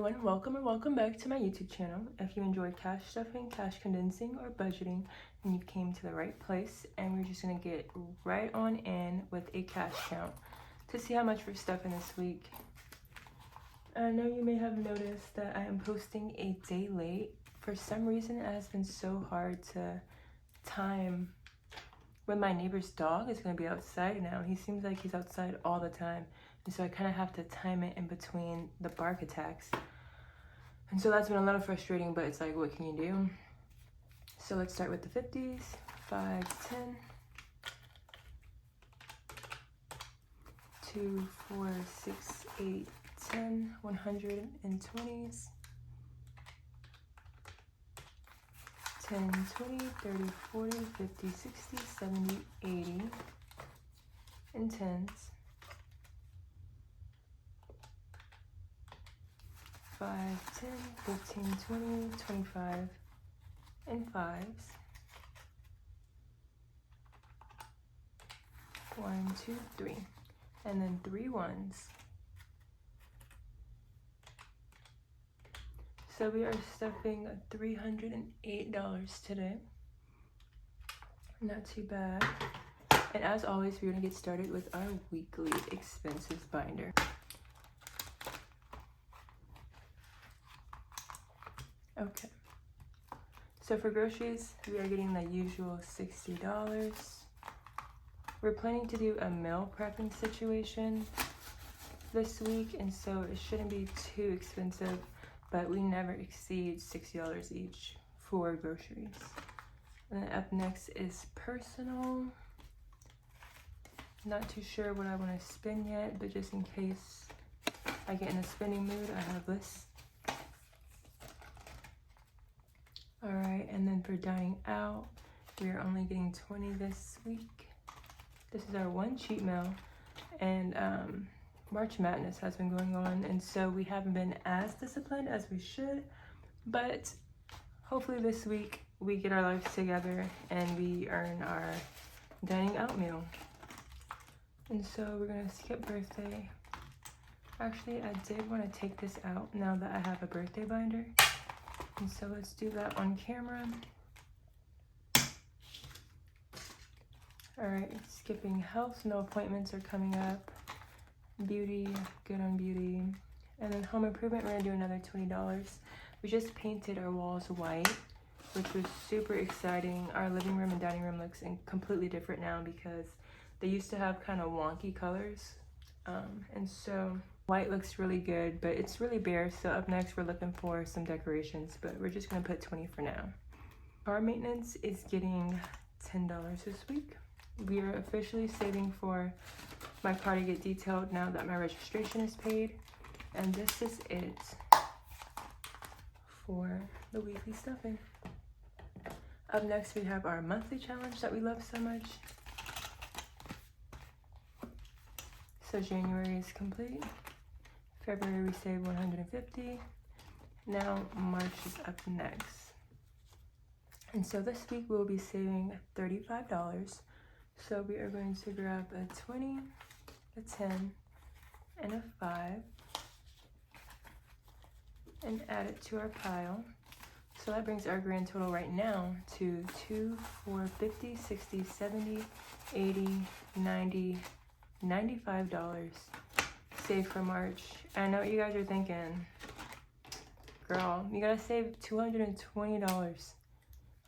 everyone, welcome and welcome back to my YouTube channel. If you enjoy cash stuffing, cash condensing, or budgeting, then you came to the right place, and we're just gonna get right on in with a cash count to see how much we're stuffing this week. I know you may have noticed that I am posting a day late. For some reason, it has been so hard to time when my neighbor's dog is gonna be outside now. He seems like he's outside all the time. And so I kind of have to time it in between the bark attacks. And so that's been a little frustrating, but it's like, what can you do? So let's start with the 50s. 5, 10. 2, 4, 6, 8, 10. 120s. 10, 20, 30, 40, 50, 60, 70, 80. And 10s. 5, 10, 15, 20, 25, and 5s. 1, 2, 3. And then 3 ones. So we are stuffing $308 today. Not too bad. And as always, we're gonna get started with our weekly expenses binder. Okay, so for groceries, we are getting the usual $60. We're planning to do a meal prepping situation this week, and so it shouldn't be too expensive, but we never exceed $60 each for groceries. And then up next is personal. Not too sure what I want to spend yet, but just in case I get in a spending mood, I have this. All right, and then for dining out, we are only getting 20 this week. This is our one cheat meal, and March Madness has been going on, and so we haven't been as disciplined as we should, but hopefully this week we get our lives together and we earn our dining out meal. And so we're gonna skip birthday. Actually, I did want to take this out now that I have a birthday binder. And so let's do that on camera. All right, skipping health, no appointments are coming up. Beauty, good on beauty. And then home improvement, we're gonna do another $20. We just painted our walls white, which was super exciting. Our living room and dining room looks completely different now because they used to have kind of wonky colors. And so white looks really good, but it's really bare. So up next, we're looking for some decorations, but we're just gonna put 20 for now. Car maintenance is getting $10 this week. We are officially saving for my car to get detailed now that my registration is paid. And this is it for the weekly stuffing. Up next, we have our monthly challenge that we love so much. So January is complete. February we saved 150. Now March is up next. And so this week we'll be saving $35. So we are going to grab a 20, a 10, and a 5 and add it to our pile. So that brings our grand total right now to 2, 4, 50, 60, 70, 80, 90, $95 saved for March. I know what you guys are thinking. Girl, you gotta save $220.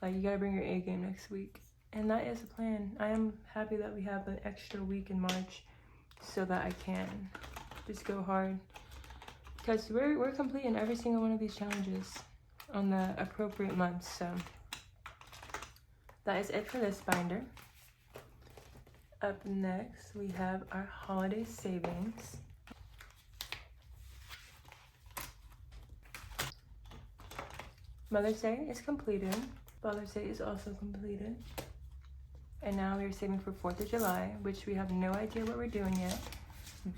Like, you gotta bring your A game next week. And that is the plan. I am happy that we have an extra week in March so that I can just go hard. Because we're completing every single one of these challenges on the appropriate months. So that is it for this binder. Up next, we have our holiday savings. Mother's Day is completed. Father's Day is also completed. And now we are saving for 4th of July, which we have no idea what we're doing yet.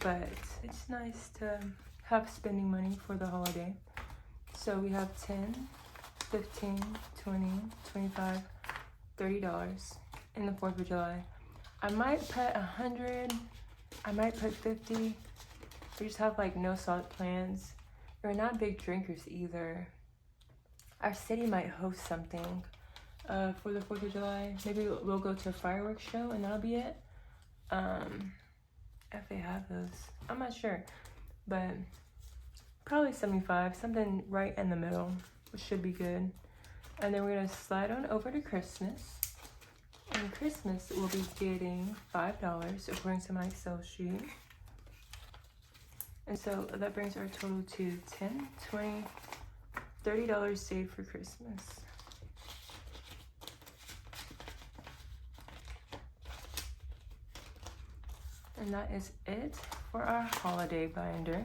But it's nice to have spending money for the holiday. So we have 10, 15, 20, 25, $30 in the 4th of July. I might put 100, I might put 50. We just have like no solid plans. We're not big drinkers either. Our city might host something for the 4th of July. Maybe we'll go to a fireworks show and that'll be it. If they have those, I'm not sure, but probably 75, something right in the middle, which should be good. And then we're gonna slide on over to Christmas. And Christmas we'll be getting $5 according to my Excel sheet. And so that brings our total to $10, $20, $30 saved for Christmas. And that is it for our holiday binder.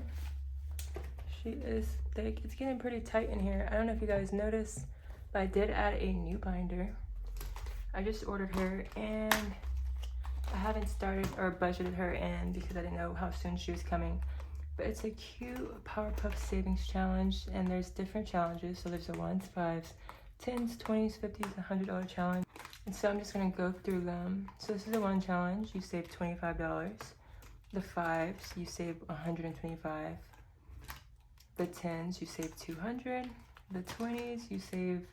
She is thick. It's getting pretty tight in here. I don't know if you guys noticed, but I did add a new binder. I just ordered her and I haven't started or budgeted her in because I didn't know how soon she was coming. But it's a cute Powerpuff Savings Challenge, and there's different challenges. So there's a 1s, 5s, 10s, 20s, 50s, $100 challenge. And so I'm just gonna go through them. So this is the 1 challenge, you save $25. The 5s, you save $125. The 10s, you save $200. The 20s, you save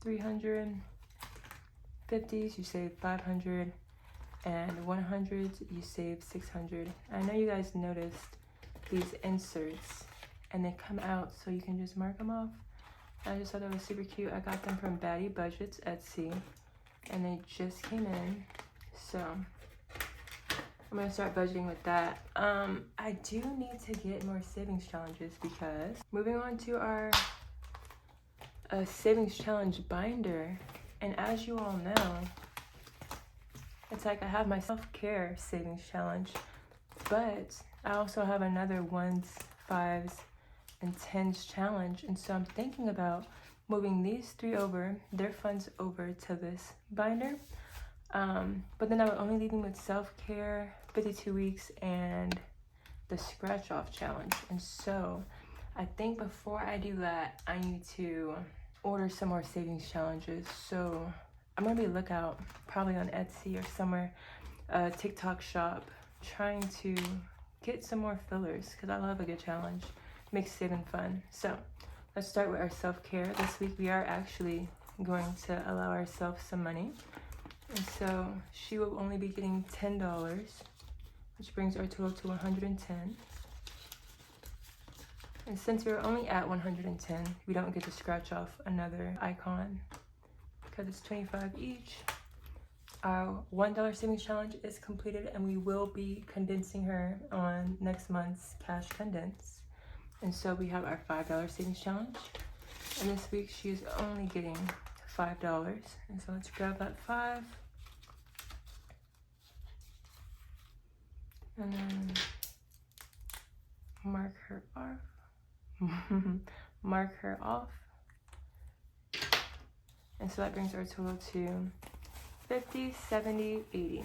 $300. 50s, you save $500. And 100s, you save $600. I know you guys noticed these inserts and they come out so you can just mark them off. I just thought that was super cute. I got them from Batty Budgets Etsy and they just came in, so I'm gonna start budgeting with that. I do need to get more savings challenges because moving on to our savings challenge binder, and as you all know, it's like I have my self-care savings challenge, but I also have another 1s, 5s, and 10s challenge. And so I'm thinking about moving these 3 over, their funds over to this binder. But then I would only leave them with self-care, 52 weeks, and the scratch-off challenge. And so I think before I do that, I need to order some more savings challenges. So I'm gonna be on the lookout probably on Etsy or somewhere, TikTok shop, trying to get some more fillers because I love a good challenge. Makes saving fun. So let's start with our self-care. This week we are actually going to allow ourselves some money. And so she will only be getting $10, which brings our total to 110. And since we're only at 110, we don't get to scratch off another icon because it's 25 each. Our $1 savings challenge is completed and we will be condensing her on next month's cash condense. And so we have our $5 savings challenge. And this week she is only getting $5. And so let's grab that 5. And then mark her off. Mark her off. And so that brings our total to 50, 70, 80.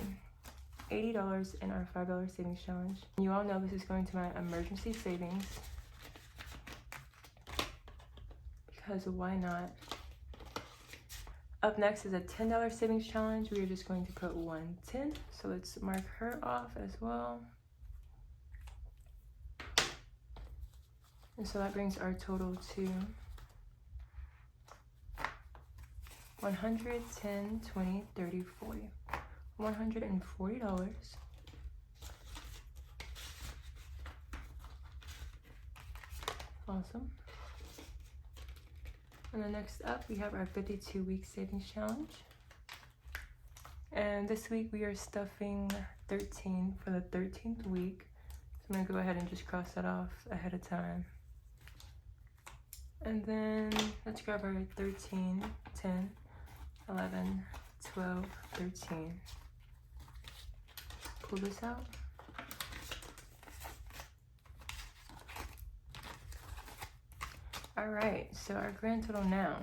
$80 in our $5 savings challenge. You all know this is going to my emergency savings because why not? Up next is a $10 savings challenge. We are just going to put 110. So let's mark her off as well. And so that brings our total to 110, 20, 30, 40. $140. Awesome. And then next up, we have our 52-week savings challenge. And this week we are stuffing 13 for the 13th week. So I'm gonna go ahead and just cross that off ahead of time. And then let's grab our 13, 10, 11, 12, 13. Pull this out. All right, so our grand total now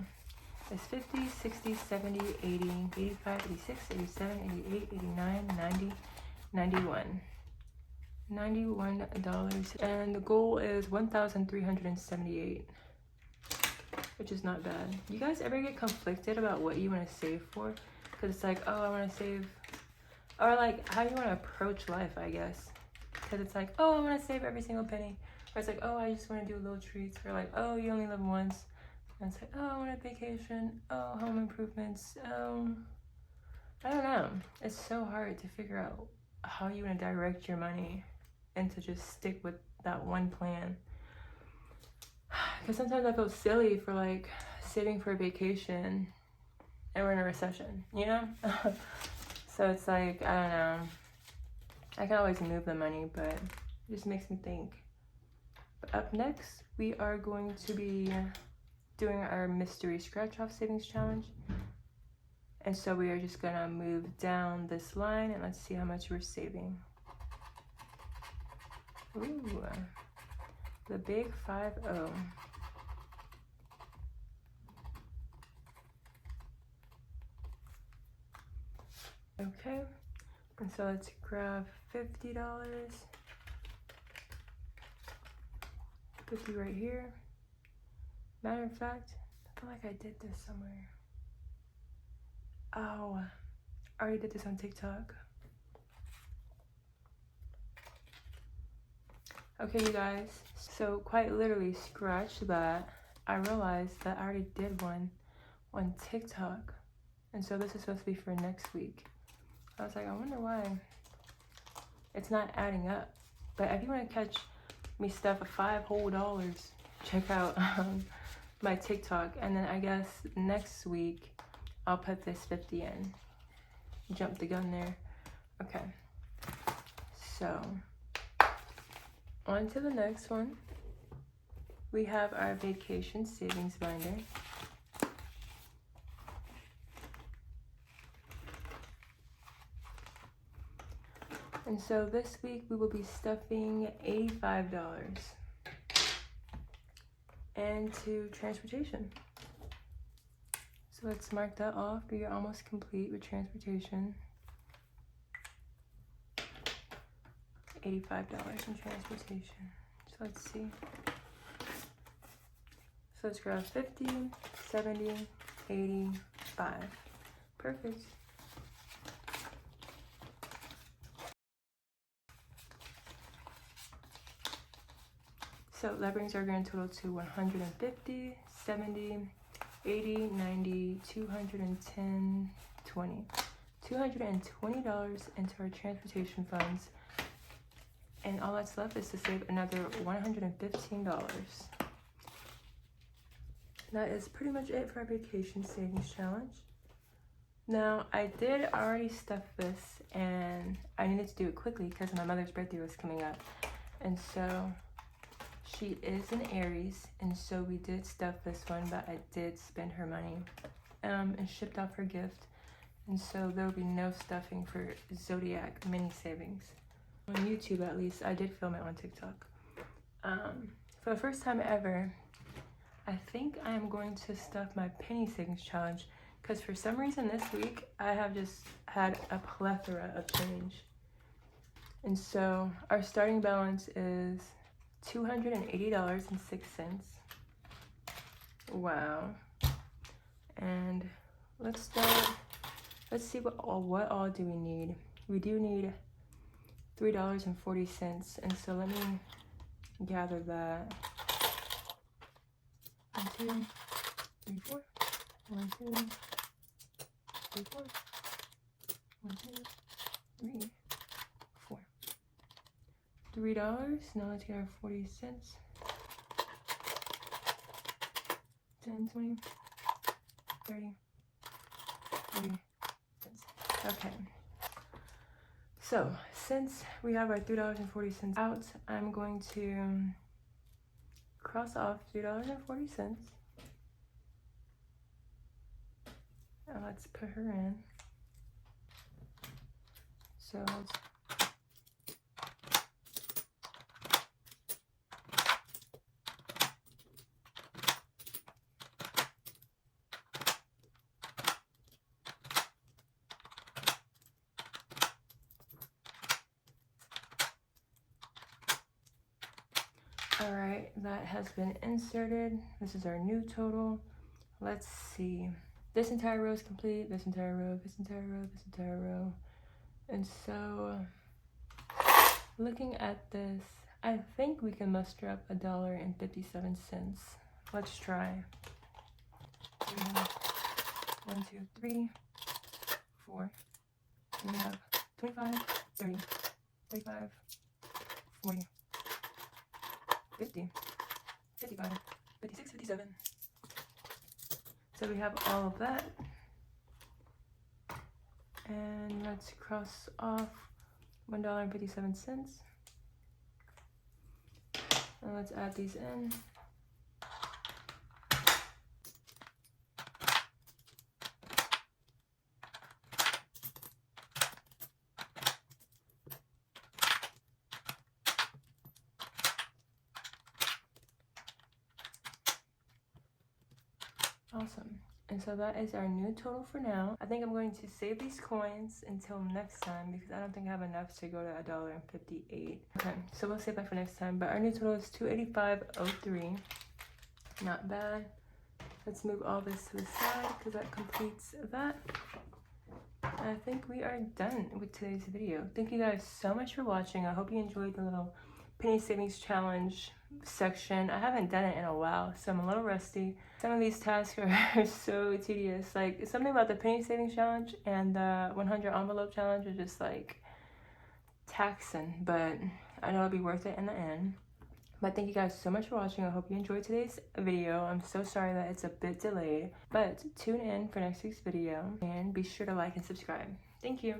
is 50, 60, 70, 80, 85, 86, 87, 88, 89, 90, 91. $91. And the goal is 1,378, which is not bad. You guys ever get conflicted about what you want to save for? Because it's like, oh, I want to save, or like how you want to approach life, I guess. Because it's like, oh, I want to save every single penny, Or it's like, oh, I just want to do little treats. Or like, oh, you only live once. And it's like, oh, I want a vacation. Oh, home improvements. Oh, I don't know. It's so hard to figure out how you want to direct your money and to just stick with that one plan. Because sometimes I feel silly for like saving for a vacation and we're in a recession, you know? So it's like, I don't know. I can always move the money, but it just makes me think. But up next, we are going to be doing our mystery scratch off savings challenge. And so we are just gonna move down this line and let's see how much we're saving. Ooh, the big 5-0. Okay, and so let's grab $50. 50 right here. Matter of fact, I feel like I did this somewhere. Oh, I already did this on TikTok. Okay, you guys, so quite literally scratch that. I realized that I already did one on TikTok. And so this is supposed to be for next week. I was like, I wonder why it's not adding up. But if you want to catch me stuff for $5 whole, check out my TikTok. And then I guess next week I'll put this 50 in. Jump the gun there. Okay. So on to the next one. We have our vacation savings binder. And so this week we will be stuffing $85 into transportation. So let's mark that off. We are almost complete with transportation. $85 in transportation. So let's see. So let's grab 50, 70, 85. Perfect. So that brings our grand total to 150, 70, 80, 90, 210, 20. $220 into our transportation funds. And all that's left is to save another $115. That is pretty much it for our vacation savings challenge. Now, I did already stuff this and I needed to do it quickly because my mother's birthday was coming up. And so she is an Aries, and so we did stuff this one, but I did spend her money and shipped off her gift. And so there will be no stuffing for Zodiac mini savings. On YouTube, at least, I did film it on TikTok. For the first time ever, I think I am going to stuff my penny savings challenge because for some reason this week, I have just had a plethora of change. And so our starting balance is $280.06. Wow. And let's start. Let's see what all do we need. We do need $3.40, and so let me gather that. 1, 2, 3, 4. 1, 2, 3, 4. 1, 2, 3, 4. $3. Now let's get our 40 cents. 10, 20, 30, 40 cents. Okay. So since we have our $3.40 out, I'm going to cross off $3.40. And let's put her in. So let's all right, that has been inserted. This is our new total. Let's see. This entire row is complete. This entire row, this entire row, this entire row. And so looking at this, I think we can muster up $1.57. Let's try. 1, 2, 3, 4. And we have 25, 30, 35, 40, 50, 55, 56, 57. So we have all of that. And let's cross off $1.57. And let's add these in. Awesome. And so that is our new total for now. I think I'm going to save these coins until next time because I don't think I have enough to go to $1.58. Okay, so we'll save that for next time. But our new total is $285.03. Not bad. Let's move all this to the side because that completes that. And I think we are done with today's video. Thank you guys so much for watching. I hope you enjoyed the little penny savings challenge section. I haven't done it in a while, so I'm a little rusty. Some of these tasks are so tedious. Like something about the penny savings challenge and the 100 envelope challenge are just like taxing, but I know it'll be worth it in the end. But thank you guys so much for watching. I hope you enjoyed today's video. I'm so sorry that it's a bit delayed, but tune in for next week's video and be sure to like and subscribe. Thank you.